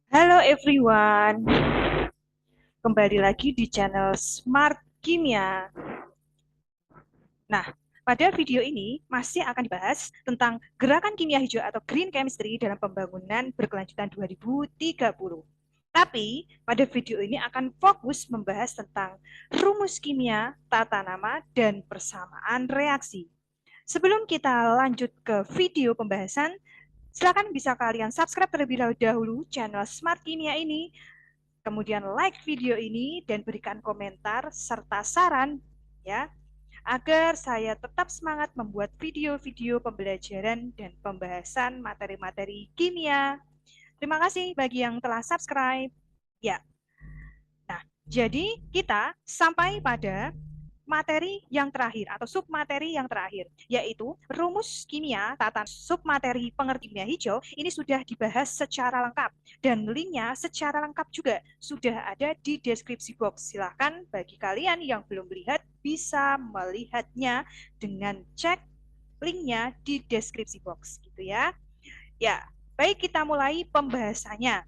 Halo everyone, kembali lagi di channel Smart Kimia. Nah, pada video ini masih akan dibahas tentang gerakan kimia hijau atau green chemistry dalam pembangunan berkelanjutan 2030. Tapi pada video ini akan fokus membahas tentang rumus kimia, tata nama, dan persamaan reaksi. Sebelum kita lanjut ke video pembahasan, silakan bisa kalian subscribe terlebih dahulu channel Smart Kimia ini, kemudian like video ini dan berikan komentar serta saran ya, agar saya tetap semangat membuat video-video pembelajaran dan pembahasan materi-materi kimia. Terima kasih bagi yang telah subscribe. Ya. Nah, jadi kita sampai pada materi yang terakhir atau submateri yang terakhir, yaitu rumus kimia tata submateri pengertian kimia hijau. Ini sudah dibahas secara lengkap dan linknya secara lengkap juga sudah ada di deskripsi box. Silahkan bagi kalian yang belum melihat bisa melihatnya dengan cek linknya di deskripsi box gitu ya. Ya, baik, kita mulai pembahasannya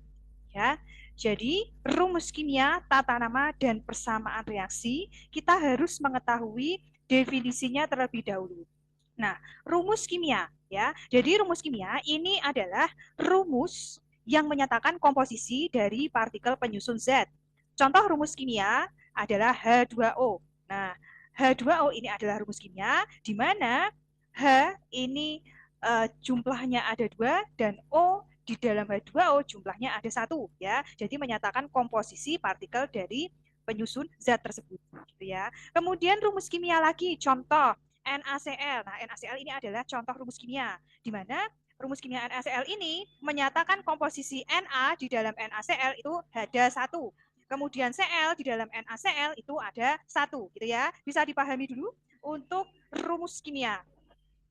ya. Jadi, rumus kimia, tata nama, dan persamaan reaksi, kita harus mengetahui definisinya terlebih dahulu. Nah, rumus kimia ya. Jadi rumus kimia ini adalah rumus yang menyatakan komposisi dari partikel penyusun zat. Contoh rumus kimia adalah H2O. Nah, H2O ini adalah rumus kimia di mana H ini jumlahnya ada 2 dan O di dalam H2O jumlahnya ada 1 ya. Jadi menyatakan komposisi partikel dari penyusun zat tersebut gitu ya. Kemudian rumus kimia lagi, contoh NaCl. Nah, NaCl ini adalah contoh rumus kimia di mana rumus kimia NaCl ini menyatakan komposisi Na di dalam NaCl itu ada 1. Kemudian Cl di dalam NaCl itu ada 1 gitu ya. Bisa dipahami dulu untuk rumus kimia.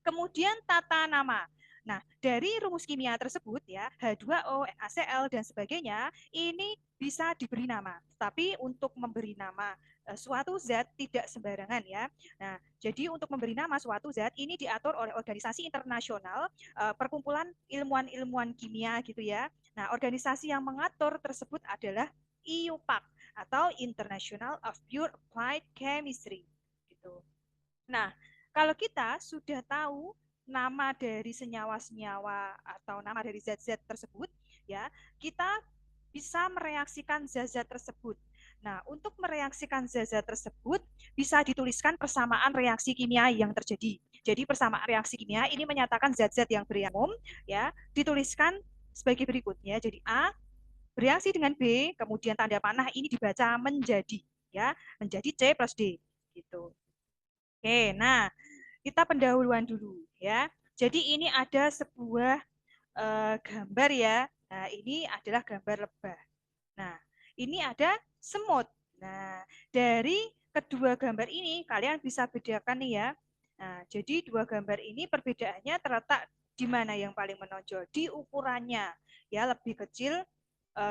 Kemudian tata nama. Nah, dari rumus kimia tersebut ya, H2O, NaCl, dan sebagainya, ini bisa diberi nama. Tapi untuk memberi nama suatu zat tidak sembarangan ya. Nah, jadi untuk memberi nama suatu zat ini diatur oleh organisasi internasional, perkumpulan ilmuwan-ilmuwan kimia gitu ya. Nah, organisasi yang mengatur tersebut adalah IUPAC atau International of Pure Applied Chemistry gitu. Nah, kalau kita sudah tahu nama dari senyawa-senyawa atau nama dari zat-zat tersebut, ya, kita bisa mereaksikan zat-zat tersebut. Nah, untuk mereaksikan zat-zat tersebut bisa dituliskan persamaan reaksi kimia yang terjadi. Jadi persamaan reaksi kimia ini menyatakan zat-zat yang bereaksi ya, dituliskan sebagai berikut ya. Jadi A bereaksi dengan B, kemudian tanda panah ini dibaca menjadi ya, menjadi C plus D gitu. Oke, nah kita pendahuluan dulu ya. Jadi ini ada sebuah gambar ya. Nah, ini adalah gambar lebah. Nah, ini ada semut. Nah, dari kedua gambar ini kalian bisa bedakan nih ya. Nah, jadi dua gambar ini perbedaannya terletak di mana yang paling menonjol? Di ukurannya. Ya, lebih kecil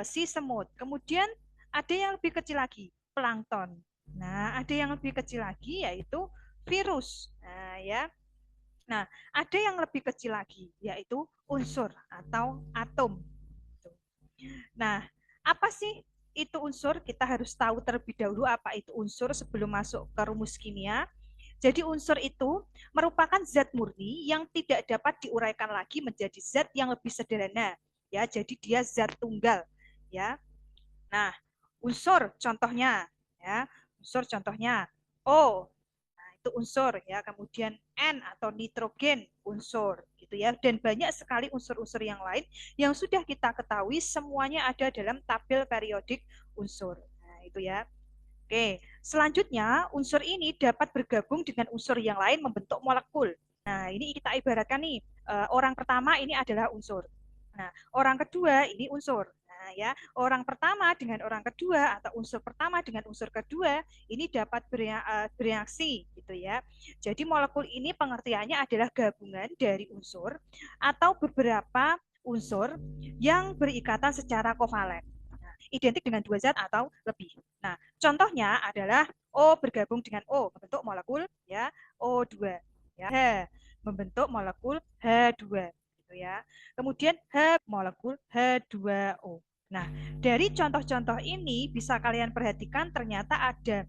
si semut. Kemudian ada yang lebih kecil lagi, plankton. Nah, ada yang lebih kecil lagi yaitu virus. Nah, ya. Nah, ada yang lebih kecil lagi yaitu unsur atau atom. Nah, apa sih itu unsur? Kita harus tahu terlebih dahulu apa itu unsur sebelum masuk ke rumus kimia. Jadi unsur itu merupakan zat murni yang tidak dapat diuraikan lagi menjadi zat yang lebih sederhana. Ya, jadi dia zat tunggal. Ya. Nah, unsur contohnya ya, unsur contohnya O, itu unsur ya, kemudian N atau nitrogen unsur gitu ya, dan banyak sekali unsur-unsur yang lain yang sudah kita ketahui semuanya ada dalam tabel periodik unsur. Nah, itu ya. Oke, selanjutnya unsur ini dapat bergabung dengan unsur yang lain membentuk molekul. Nah, ini kita ibaratkan nih, orang pertama ini adalah unsur. Nah, orang kedua ini unsur. Nah, ya, orang pertama dengan orang kedua atau unsur pertama dengan unsur kedua ini dapat bereaksi gitu ya. Jadi molekul ini pengertiannya adalah gabungan dari unsur atau beberapa unsur yang berikatan secara kovalen. Nah, identik dengan dua zat atau lebih. Nah, contohnya adalah O bergabung dengan O membentuk molekul ya O2 ya. H membentuk molekul H2 gitu ya. Kemudian H molekul H2O. Nah, dari contoh-contoh ini bisa kalian perhatikan ternyata ada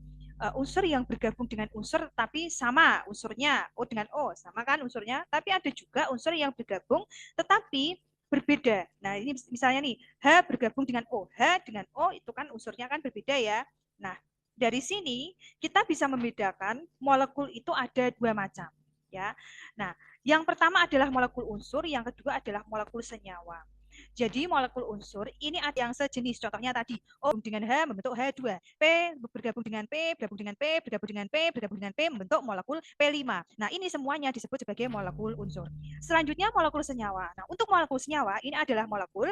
unsur yang bergabung dengan unsur tapi sama unsurnya, O dengan O, sama kan unsurnya, tapi ada juga unsur yang bergabung tetapi berbeda. Nah, ini misalnya nih, H bergabung dengan O. H dengan O itu kan unsurnya kan berbeda ya. Nah, dari sini kita bisa membedakan molekul itu ada dua macam, ya. Nah, yang pertama adalah molekul unsur, yang kedua adalah molekul senyawa. Jadi molekul unsur ini ada yang sejenis. Contohnya tadi O dengan H membentuk H2, P bergabung dengan P, bergabung dengan P, bergabung dengan P, bergabung dengan P membentuk molekul P5. Nah, ini semuanya disebut sebagai molekul unsur. Selanjutnya molekul senyawa. Nah, untuk molekul senyawa ini adalah molekul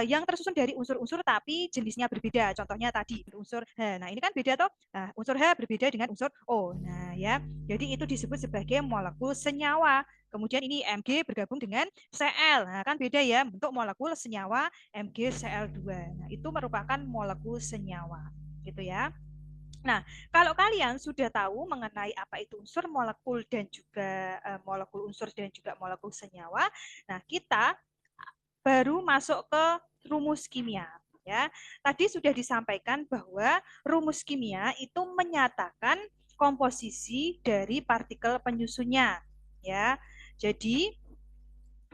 yang tersusun dari unsur-unsur tapi jenisnya berbeda. Contohnya tadi unsur H. Nah, ini kan beda toh. Nah, unsur H berbeda dengan unsur O. Nah, ya. Jadi itu disebut sebagai molekul senyawa. Kemudian ini Mg bergabung dengan Cl. Nah, kan beda ya, bentuk molekul senyawa MgCl2. Nah, itu merupakan molekul senyawa, gitu ya. Nah, kalau kalian sudah tahu mengenai apa itu unsur molekul dan juga molekul unsur dan juga molekul senyawa, nah kita baru masuk ke rumus kimia. Ya, tadi sudah disampaikan bahwa rumus kimia itu menyatakan komposisi dari partikel penyusunnya. Ya, jadi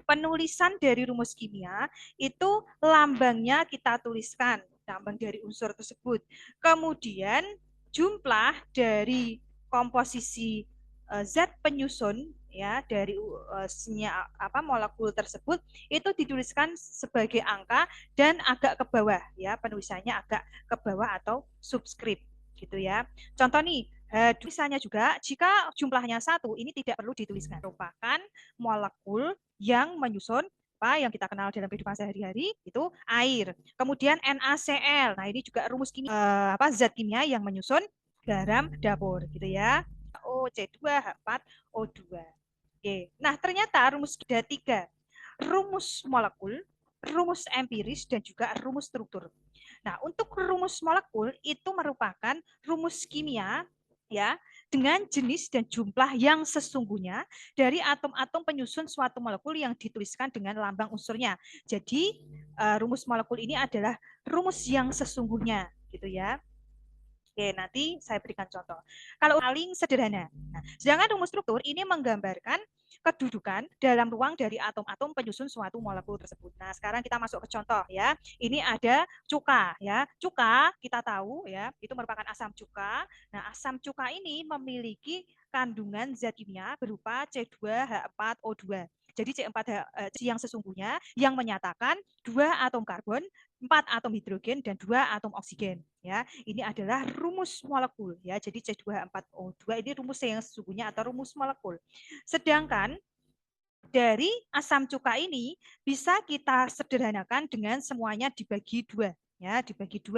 penulisan dari rumus kimia itu lambangnya kita tuliskan, lambang dari unsur tersebut. Kemudian jumlah dari komposisi zat penyusun ya dari molekul tersebut itu dituliskan sebagai angka dan agak ke bawah ya, penulisannya agak ke bawah atau subskrip gitu ya. Contoh nih, tulisannya juga jika jumlahnya 1 ini tidak perlu dituliskan, merupakan molekul yang menyusun apa yang kita kenal dalam kehidupan sehari-hari itu air. Kemudian NaCl. Nah, ini juga rumus kimia zat kimia yang menyusun garam dapur gitu ya. O C2H4O2. Oke. Nah, ternyata rumus ada 3. Rumus molekul, rumus empiris dan juga rumus struktur. Nah, untuk rumus molekul itu merupakan rumus kimia ya dengan jenis dan jumlah yang sesungguhnya dari atom-atom penyusun suatu molekul yang dituliskan dengan lambang unsurnya. Jadi rumus molekul ini adalah rumus yang sesungguhnya gitu ya. Oke, nanti saya berikan contoh. Kalau paling sederhana. Nah, sedangkan rumus struktur ini menggambarkan kedudukan dalam ruang dari atom-atom penyusun suatu molekul tersebut. Nah, sekarang kita masuk ke contoh ya. Ini ada cuka ya. Cuka kita tahu ya, itu merupakan asam cuka. Nah, asam cuka ini memiliki kandungan zat kimia berupa C2H4O2. Jadi C4H yang sesungguhnya yang menyatakan 2 atom karbon, 4 atom hidrogen dan 2 atom oksigen ya. Ini adalah rumus molekul ya. Jadi C2H4O2 ini rumus yang sesungguhnya atau rumus molekul. Sedangkan dari asam cuka ini bisa kita sederhanakan dengan semuanya dibagi 2 ya, dibagi 2.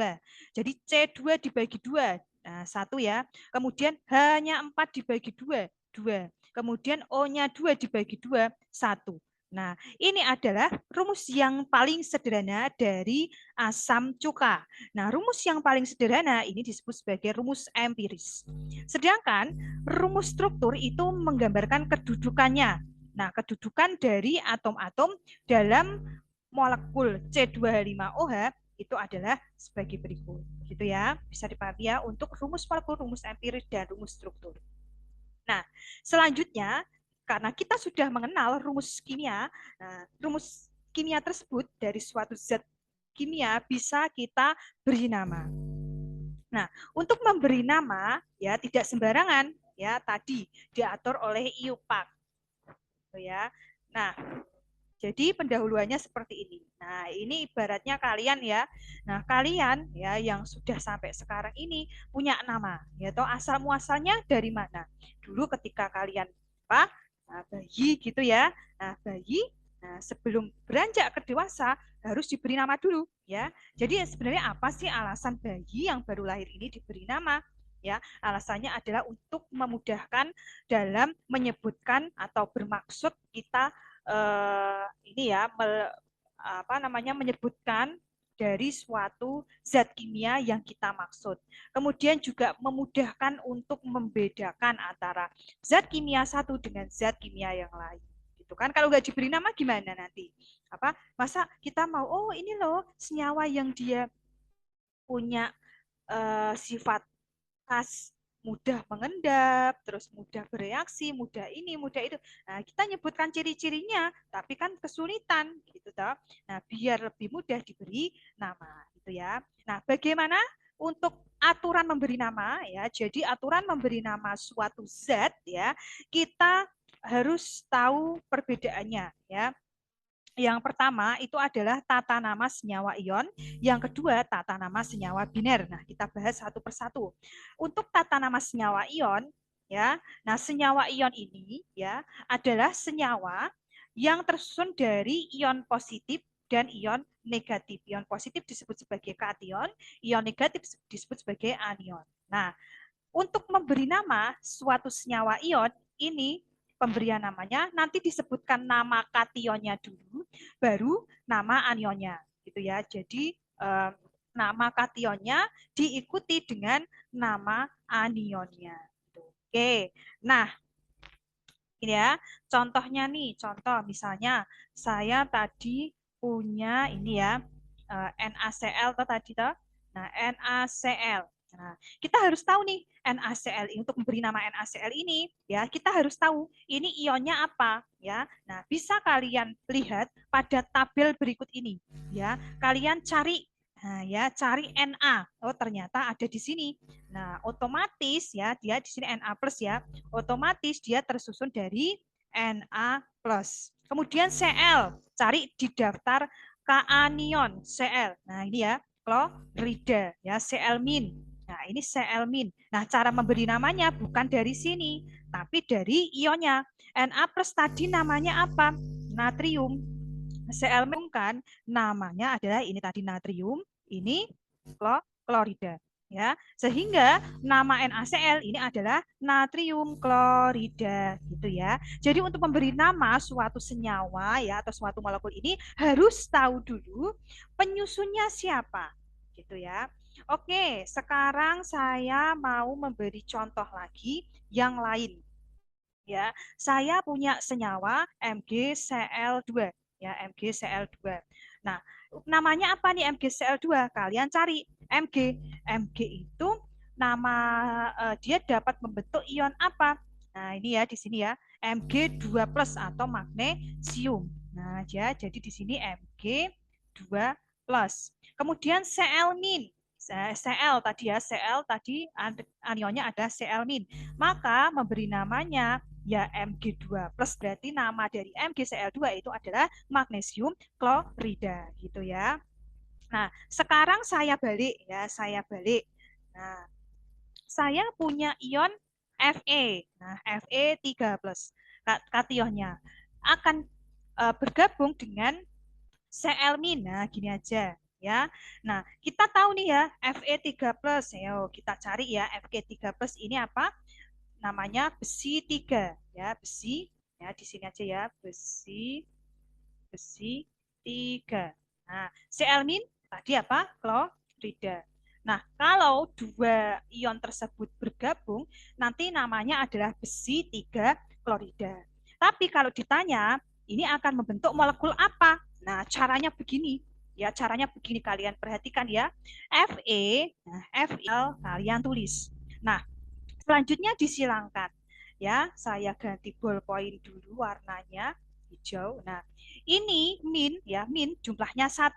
Jadi C2 dibagi 2. Nah, 1 ya. Kemudian H-nya 4 dibagi 2, 2. Kemudian O-nya 2 dibagi 2, 1. Nah, ini adalah rumus yang paling sederhana dari asam cuka. Nah, rumus yang paling sederhana ini disebut sebagai rumus empiris. Sedangkan rumus struktur itu menggambarkan kedudukannya. Nah, kedudukan dari atom-atom dalam molekul C2H5OH itu adalah sebagai berikut. Gitu ya. Bisa dipahami ya untuk rumus molekul, rumus empiris, dan rumus struktur. Nah, selanjutnya karena kita sudah mengenal rumus kimia, nah, rumus kimia tersebut dari suatu zat kimia bisa kita beri nama. Nah, untuk memberi nama ya tidak sembarangan ya, tadi diatur oleh IUPAC. Ya. Nah, jadi pendahuluannya seperti ini. Nah, ini ibaratnya kalian ya. Nah, kalian ya yang sudah sampai sekarang ini punya nama, ya toh asal muasalnya dari mana? Dulu ketika kalian apa? Nah, bayi gitu ya. Nah, bayi sebelum beranjak ke dewasa harus diberi nama dulu ya. Jadi sebenarnya apa sih alasan bayi yang baru lahir ini diberi nama? Ya, alasannya adalah untuk memudahkan dalam menyebutkan atau bermaksud kita ini ya menyebutkan dari suatu zat kimia yang kita maksud. Kemudian juga memudahkan untuk membedakan antara zat kimia satu dengan zat kimia yang lain. Gitu kan? Kalau nggak diberi nama gimana nanti? Apa? Masa kita mau, oh ini loh senyawa yang dia punya sifat khas mudah mengendap, terus mudah bereaksi, mudah ini, mudah itu. Nah, kita nyebutkan ciri-cirinya, tapi kan kesulitan gitu toh. Nah, biar lebih mudah diberi nama gitu ya. Nah, bagaimana untuk aturan memberi nama ya? Jadi aturan memberi nama suatu zat ya, kita harus tahu perbedaannya ya. Yang pertama itu adalah tata nama senyawa ion, yang kedua tata nama senyawa biner. Nah, kita bahas satu persatu. Untuk tata nama senyawa ion, ya. Nah, senyawa ion ini ya adalah senyawa yang tersusun dari ion positif dan ion negatif. Ion positif disebut sebagai kation, ion negatif disebut sebagai anion. Nah, untuk memberi nama suatu senyawa ion ini pemberian namanya nanti disebutkan nama kationnya dulu, baru nama anionnya, gitu ya. Jadi nama kationnya diikuti dengan nama anionnya. Oke, nah ini ya contohnya nih, contoh misalnya saya tadi punya ini ya NaCl tadi toh. Nah, NaCl. Nah, kita harus tahu nih NaCl ini untuk memberi nama NaCl ini ya, kita harus tahu ini ionnya apa ya. Nah, bisa kalian lihat pada tabel berikut ini ya. Kalian cari cari Na. Oh, ternyata ada di sini. Nah, otomatis ya dia di sini Na+ ya. Otomatis dia tersusun dari Na+. Kemudian Cl, cari di daftar kaanion Cl. Nah, ini ya, klorida ya, Cl-. Nah, ini Cl-. Nah, cara memberi namanya bukan dari sini, tapi dari ionnya. Na+ tadi namanya apa? Natrium. Cl- kan namanya adalah ini tadi natrium, ini klorida ya. Sehingga nama NaCl ini adalah natrium klorida gitu ya. Jadi untuk memberi nama suatu senyawa ya atau suatu molekul ini harus tahu dulu penyusunnya siapa gitu ya. Oke, sekarang saya mau memberi contoh lagi yang lain ya. Saya punya senyawa MgCl2 ya, MgCl2. Nah, namanya apa nih MgCl2? Kalian cari Mg. Mg itu nama dia dapat membentuk ion apa? Nah, ini ya di sini ya, Mg2+ atau magnesium. Nah, jadi di sini Mg2+. Kemudian Cl-. Cl tadi ya, Cl tadi anionnya ada Cl-. Maka memberi namanya ya Mg2+, berarti nama dari MgCl2 itu adalah magnesium klorida gitu ya. Nah, sekarang saya balik ya, saya balik. Nah, saya punya ion Fe. Nah, Fe3+ kationnya akan bergabung dengan Cl-. Nah, gini aja ya. Nah, kita tahu nih ya Fe3+. Ayo kita cari ya Fe3+ ini apa? Namanya besi 3 ya, besi ya di sini aja ya, besi 3. Nah, Cl- tadi apa? Klorida. Nah, kalau dua ion tersebut bergabung, nanti namanya adalah besi 3 klorida. Tapi kalau ditanya, ini akan membentuk molekul apa? Nah, caranya begini. Ya, caranya begini kalian perhatikan ya. Fe, nah, Fl kalian tulis. Nah, selanjutnya disilangkan. Ya, saya ganti ballpoint dulu warnanya hijau. Nah, ini min ya, min jumlahnya 1.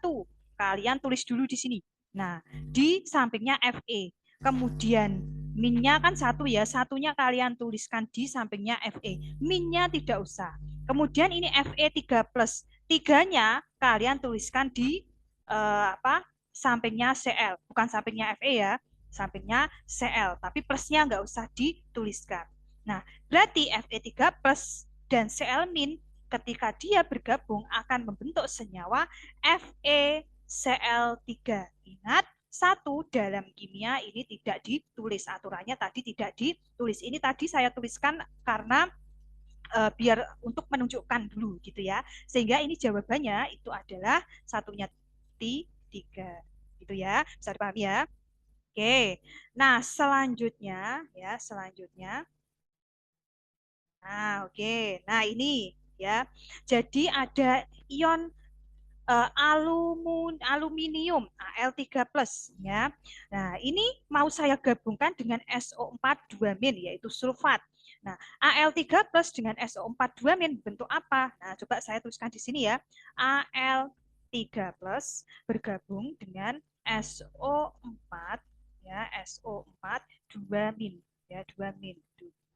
Kalian tulis dulu di sini. Nah, di sampingnya Fe. Kemudian minnya kan 1 ya, satunya kalian tuliskan di sampingnya Fe. Minnya tidak usah. Kemudian ini Fe3+. Tiganya kalian tuliskan di sampingnya Cl, bukan sampingnya Fe ya, sampingnya Cl, tapi plusnya nggak usah dituliskan. Nah, berarti Fe3+ dan Cl- ketika dia bergabung akan membentuk senyawa FeCl3. Ingat, satu dalam kimia ini tidak ditulis, aturannya tadi tidak ditulis. Ini tadi saya tuliskan karena biar untuk menunjukkan dulu gitu ya. Sehingga ini jawabannya itu adalah satunya 3 gitu ya. Bisa dipahami ya? Oke. Nah, selanjutnya ya, selanjutnya. Nah, oke. Nah, ini. ya. Jadi ada ion aluminium Al3+ ya. Nah, ini mau saya gabungkan dengan SO4 2- yaitu sulfat. Nah, Al3+ dengan SO4 2- bentuk apa? Nah, coba saya tuliskan di sini ya. Al3+ bergabung dengan SO4 ya, SO4 2- ya, 2-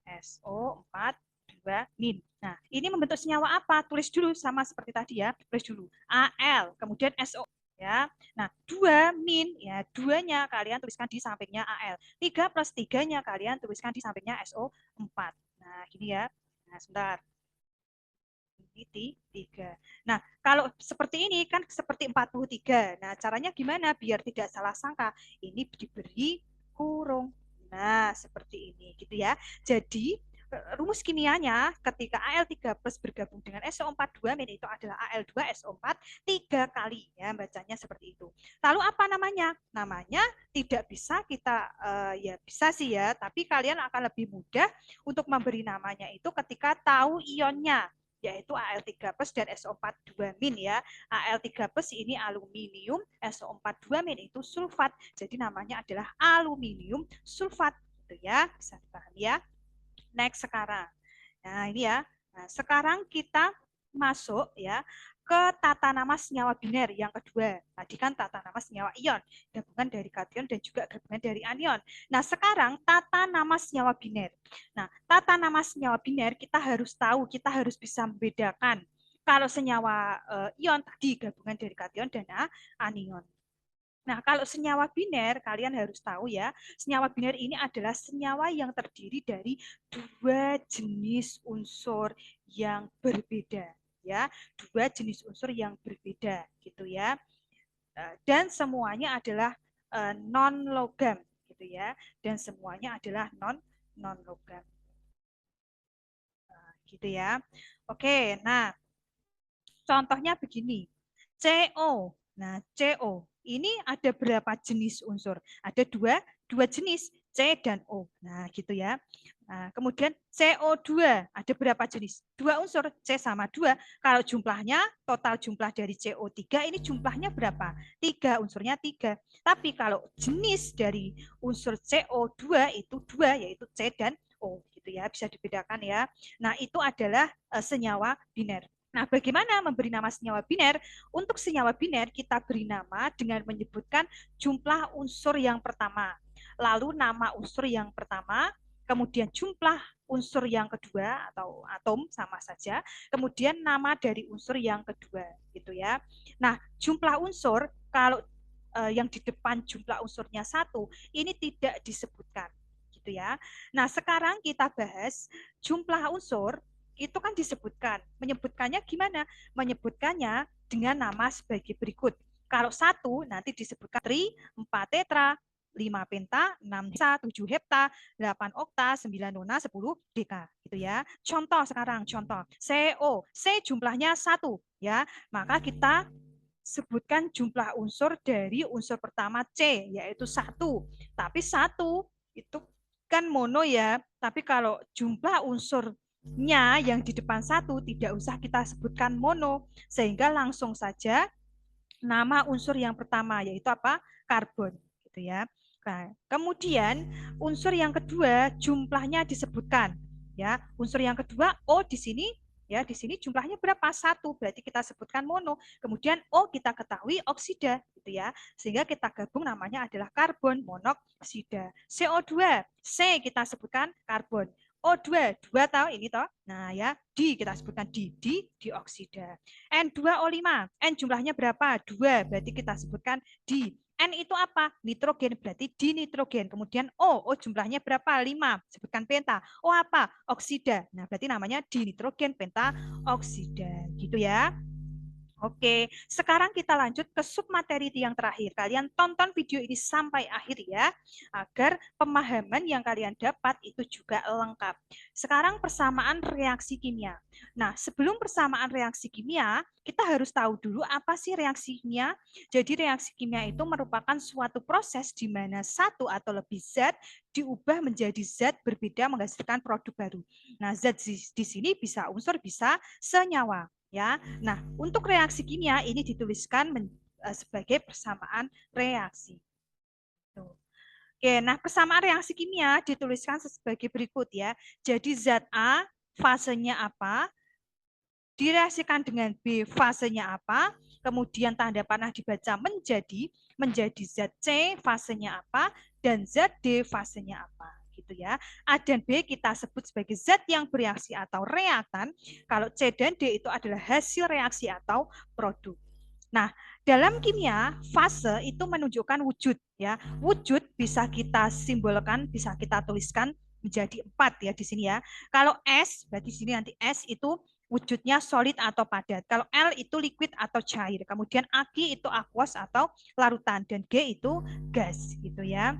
SO4 2-. Nah, ini membentuk senyawa apa? Tulis dulu sama seperti tadi ya. Tulis dulu. Al, kemudian SO ya. Nah, 2- ya, 2-nya kalian tuliskan di sampingnya Al. 3+3-nya kalian tuliskan di sampingnya SO4. Nah, gini ya. Nah, sebentar. Ini 3. Nah, kalau seperti ini kan seperti 43. Nah, caranya gimana biar tidak salah sangka? Ini diberi kurung. Nah, seperti ini gitu ya. Jadi rumus kimianya ketika Al3+ bergabung dengan SO4 2- itu adalah Al2SO4 3 kali ya, bacanya seperti itu. Lalu apa namanya? Namanya tidak bisa kita ya bisa sih ya, tapi kalian akan lebih mudah untuk memberi namanya itu ketika tahu ionnya, yaitu Al3+ dan SO4 2- ya. Al3+ ini aluminium, SO4 2- itu sulfat. Jadi namanya adalah aluminium sulfat gitu ya. Bisa dipahami ya. Next sekarang. Nah, ini ya. Nah, sekarang kita masuk ya ke tata nama senyawa biner yang kedua. Tadi kan tata nama senyawa ion, gabungan dari kation dan juga gabungan dari anion. Nah, sekarang tata nama senyawa biner. Nah, tata nama senyawa biner kita harus tahu, kita harus bisa membedakan kalau senyawa ion tadi gabungan dari kation dan anion. Nah, kalau senyawa biner, kalian harus tahu ya, senyawa biner ini adalah senyawa yang terdiri dari 2 jenis unsur yang berbeda, ya, 2 jenis unsur yang berbeda, gitu ya. Dan semuanya adalah non logam, gitu ya, dan semuanya adalah non logam, gitu ya. Oke, nah contohnya begini, CO. Nah, CO ini ada berapa jenis unsur? Ada dua jenis, C dan O. Nah, gitu ya. Nah, kemudian CO2 ada berapa jenis? 2 unsur, C sama 2. Kalau jumlahnya, total jumlah dari CO3 ini jumlahnya berapa? 3, unsurnya 3. Tapi kalau jenis dari unsur CO2 itu 2, yaitu C dan O. Gitu ya, bisa dibedakan ya. Nah, itu adalah senyawa biner. Nah, bagaimana memberi nama senyawa biner? Untuk senyawa biner kita beri nama dengan menyebutkan jumlah unsur yang pertama, lalu nama unsur yang pertama, kemudian jumlah unsur yang kedua atau atom sama saja, kemudian nama dari unsur yang kedua, gitu ya. Nah, jumlah unsur kalau yang di depan jumlah unsurnya 1 ini tidak disebutkan, gitu ya. Nah, sekarang kita bahas jumlah unsur itu kan disebutkan. Menyebutkannya gimana? Menyebutkannya dengan nama sebagai berikut. Kalau 1 nanti disebutkan tri, 4 tetra, 5 penta, 6 heksa, 7 hepta, 8 okta, 9 nona, 10 deka, gitu ya. Contoh sekarang, contoh CO, C jumlahnya 1 ya. Maka kita sebutkan jumlah unsur dari unsur pertama C, yaitu 1. Tapi 1 itu kan mono ya. Tapi kalau jumlah unsur yang di depan 1 tidak usah kita sebutkan mono, sehingga langsung saja nama unsur yang pertama yaitu apa? Karbon, gitu ya. Nah, kemudian unsur yang kedua jumlahnya disebutkan ya. Unsur yang kedua O di sini ya, di sini jumlahnya berapa? 1, berarti kita sebutkan mono. Kemudian O kita ketahui oksida, gitu ya. Sehingga kita gabung namanya adalah karbon monoksida. CO2, C kita sebutkan karbon. O2, 2 tahu ini toh. Nah ya, di kita sebutkan di dioksida. N2O5, N jumlahnya berapa? 2, berarti kita sebutkan di. N itu apa? Nitrogen, berarti dinitrogen. Kemudian O jumlahnya berapa? 5, sebutkan penta. O apa? Oksida. Nah, berarti namanya dinitrogen pentaoksida. Gitu ya. Oke, sekarang kita lanjut ke submateri yang terakhir. Kalian tonton video ini sampai akhir ya, agar pemahaman yang kalian dapat itu juga lengkap. Sekarang persamaan reaksi kimia. Nah, sebelum persamaan reaksi kimia, kita harus tahu dulu apa sih reaksi kimia. Jadi reaksi kimia itu merupakan suatu proses di mana satu atau lebih zat diubah menjadi zat berbeda menghasilkan produk baru. Nah, zat di sini bisa unsur, bisa senyawa. Ya, nah untuk reaksi kimia ini dituliskan sebagai persamaan reaksi. Tuh. Oke, nah persamaan reaksi kimia dituliskan sebagai berikut ya. Jadi zat A fasenya apa, direaksikan dengan B fasenya apa, kemudian tanda panah dibaca menjadi zat C fasenya apa, dan zat D fasenya apa. Gitu ya. A dan B kita sebut sebagai zat yang bereaksi atau reaktan. Kalau C dan D itu adalah hasil reaksi atau produk. Nah, dalam kimia, fase itu menunjukkan wujud ya. Wujud bisa kita simbolkan, bisa kita tuliskan menjadi 4 ya di sini ya. Kalau S, berarti di sini nanti S itu wujudnya solid atau padat. Kalau L itu liquid atau cair. Kemudian Aq itu aqueous atau larutan dan G itu gas gitu ya.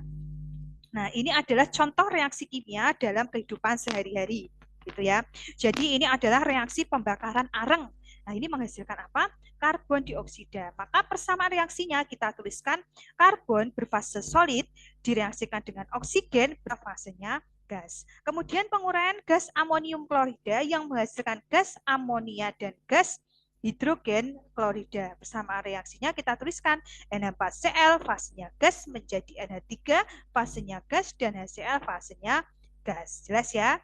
Nah, ini adalah contoh reaksi kimia dalam kehidupan sehari-hari, gitu ya. Jadi ini adalah reaksi pembakaran areng. Nah, ini menghasilkan apa? Karbon dioksida. Maka persamaan reaksinya kita tuliskan karbon berfase solid direaksikan dengan oksigen berfasenya gas. Kemudian penguraian gas amonium klorida yang menghasilkan gas amonia dan gas hidrogen klorida. Bersama reaksinya kita tuliskan NH4Cl fasenya gas menjadi NH3 fasenya gas dan HCl fasenya gas. Jelas ya?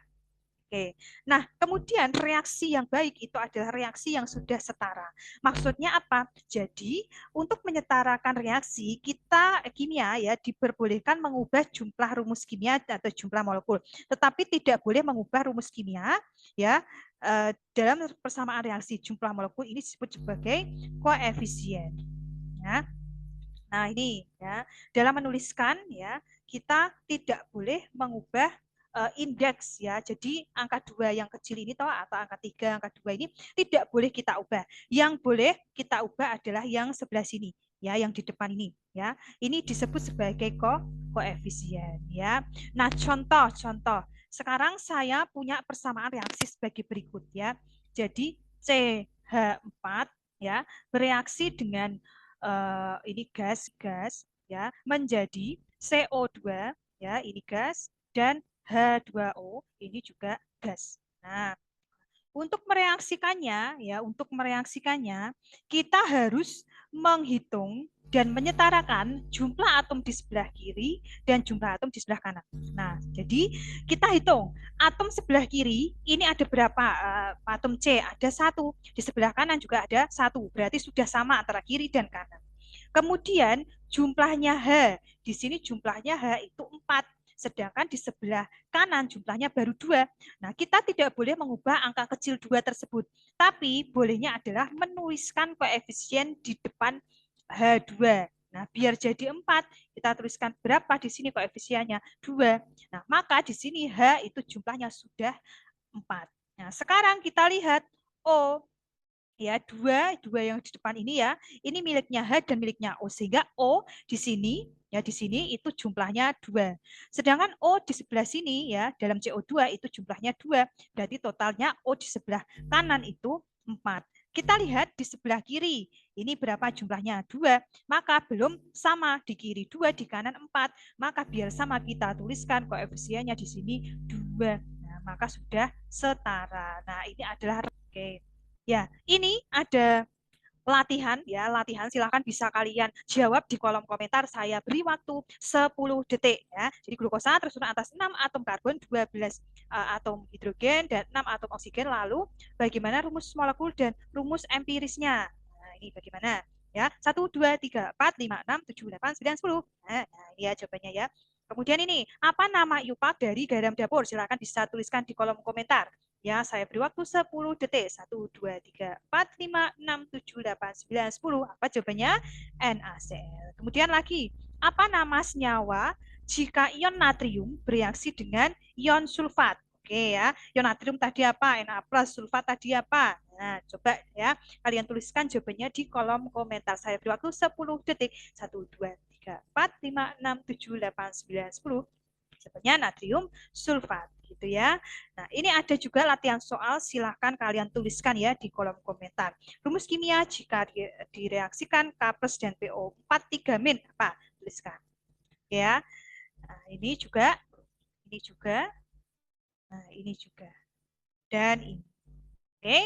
Oke. Nah, kemudian reaksi yang baik itu adalah reaksi yang sudah setara. Maksudnya apa? Jadi, untuk menyetarakan reaksi, kita kimia ya diperbolehkan mengubah jumlah rumus kimia atau jumlah molekul, tetapi tidak boleh mengubah rumus kimia ya. Dalam persamaan reaksi jumlah molekul ini disebut sebagai koefisien. Ya. Nah, ini ya, dalam menuliskan ya, kita tidak boleh mengubah indeks ya. Jadi angka 2 yang kecil ini toh atau angka 3, angka 2 ini tidak boleh kita ubah. Yang boleh kita ubah adalah yang sebelah sini ya, yang di depan ini ya. Ini disebut sebagai koefisien ya. Nah, contoh. Sekarang saya punya persamaan reaksi sebagai berikut ya. Jadi CH4 ya bereaksi dengan ini gas ya menjadi CO2 ya, ini gas, dan H2O ini juga gas. Nah, untuk mereaksikannya kita harus menghitung dan menyetarakan jumlah atom di sebelah kiri dan jumlah atom di sebelah kanan. Nah, jadi kita hitung atom sebelah kiri ini ada berapa atom C? Ada 1. Di sebelah kanan juga ada 1. Berarti sudah sama antara kiri dan kanan. Kemudian jumlahnya H. Di sini jumlahnya H itu 4. Sedangkan di sebelah kanan jumlahnya baru 2. Nah, kita tidak boleh mengubah angka kecil 2 tersebut. Tapi bolehnya adalah menuliskan koefisien di depan H2. Nah, biar jadi 4, kita tuliskan berapa di sini koefisiennya? 2. Nah, maka di sini H itu jumlahnya sudah 4. Nah, sekarang kita lihat O ya, dua yang di depan ini ya, ini miliknya H dan miliknya O, sehingga O di sini ya, di sini itu jumlahnya 2. Sedangkan O di sebelah sini ya, dalam CO2 itu jumlahnya 2. Berarti totalnya O di sebelah kanan itu 4. Kita lihat di sebelah kiri, ini berapa jumlahnya? 2. Maka belum sama, di kiri 2, di kanan 4. Maka biar sama kita tuliskan koefisiennya di sini 2. Nah, maka sudah setara. Nah, ini adalah oke. Ya, ini ada latihan ya, latihan silahkan bisa kalian jawab di kolom komentar. Saya beri waktu 10 detik ya. Jadi glukosa tersusun atas 6 atom karbon, 12 atom hidrogen dan 6 atom oksigen. Lalu bagaimana rumus molekul dan rumus empirisnya? Nah, ini bagaimana? Ya, 1 2 3 4 5 6 7 8 9 10. Nah, ini ya jawabannya ya. Kemudian ini, apa nama IUPAC dari garam dapur? Silahkan bisa tuliskan di kolom komentar. Ya, saya beri waktu 10 detik. 1, 2, 3, 4, 5, 6, 7, 8, 9, 10. Apa jawabannya? NaCl. Kemudian lagi, apa nama senyawa jika ion natrium bereaksi dengan ion sulfat? Oke ya, ion natrium tadi apa? Na+, sulfat tadi apa? Nah, coba ya, kalian tuliskan jawabannya di kolom komentar. Saya beri waktu 10 detik. 1, 2, 3, 4, 5, 6, 7, 8, 9, 10. Jawabannya natrium sulfat, gitu ya. Nah, ini ada juga latihan soal, silahkan kalian tuliskan ya di kolom komentar. Rumus kimia jika direaksikan K plus dan PO4 3 apa? Tuliskan. Ya. Nah, ini juga, nah ini juga, dan ini. Oke,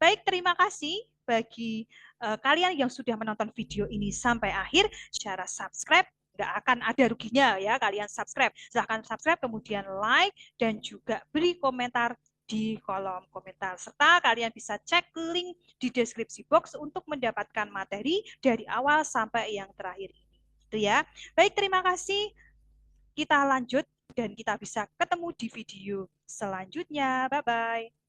baik, terima kasih bagi kalian yang sudah menonton video ini sampai akhir. Cara subscribe nggak akan ada ruginya ya, kalian subscribe. Silahkan subscribe, kemudian like, dan juga beri komentar di kolom komentar. Serta kalian bisa cek link di deskripsi box untuk mendapatkan materi dari awal sampai yang terakhir ini. Itu ya. Baik, terima kasih. Kita lanjut dan kita bisa ketemu di video selanjutnya. Bye-bye.